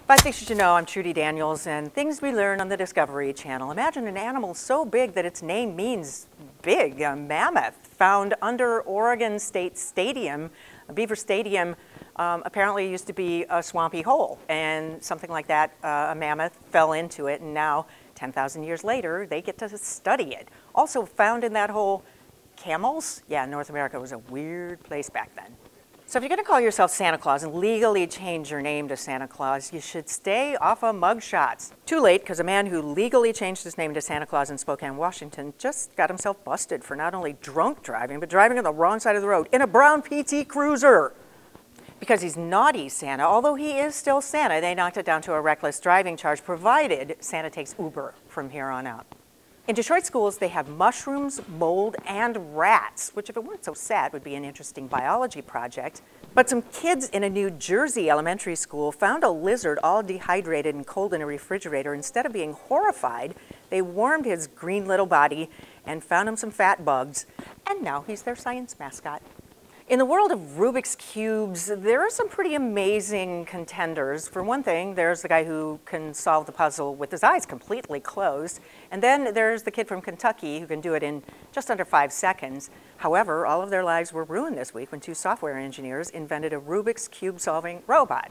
Five Things You Should Know. I'm Trudi Daniels, and things we learn on the Discovery Channel. Imagine an animal so big that its name means big, a mammoth, found under Oregon State Stadium. Beaver Stadium apparently used to be a swampy hole, and something like that, a mammoth fell into it, and now, 10,000 years later, they get to study it. Also found in that hole, camels. Yeah, North America was a weird place back then. So if you're going to call yourself Santa Claus and legally change your name to Santa Claus, you should stay off of mugshots. Too late, because a man who legally changed his name to Santa Claus in Spokane, Washington, just got himself busted for not only drunk driving, but driving on the wrong side of the road in a brown PT Cruiser. Because he's naughty Santa, although he is still Santa, they knocked it down to a reckless driving charge, provided Santa takes Uber from here on out. In Detroit schools, they have mushrooms, mold, and rats, which if it weren't so sad would be an interesting biology project. But some kids in a New Jersey elementary school found a lizard all dehydrated and cold in a refrigerator. Instead of being horrified, they warmed his green little body and found him some fat bugs, and now he's their science mascot. In the world of Rubik's Cubes, there are some pretty amazing contenders. For one thing, there's the guy who can solve the puzzle with his eyes completely closed. And then there's the kid from Kentucky who can do it in just under 5 seconds. However, all of their lives were ruined this week when two software engineers invented a Rubik's Cube solving robot.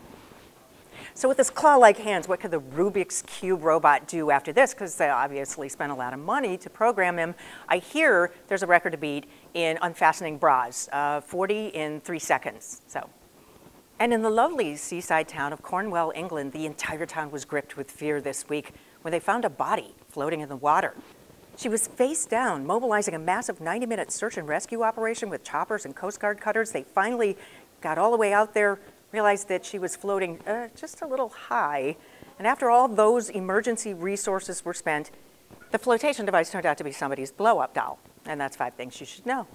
So with his claw-like hands, what could the Rubik's Cube robot do after this? Because they obviously spent a lot of money to program him. I hear there's a record to beat in unfastening bras, 40 in 3 seconds. And in the lovely seaside town of Cornwall, England, the entire town was gripped with fear this week when they found a body floating in the water. She was face down, mobilizing a massive 90-minute search and rescue operation with choppers and Coast Guard cutters. They finally got all the way out there, realized that she was floating just a little high. And after all those emergency resources were spent, the flotation device turned out to be somebody's blow-up doll. And that's 5 things you should know.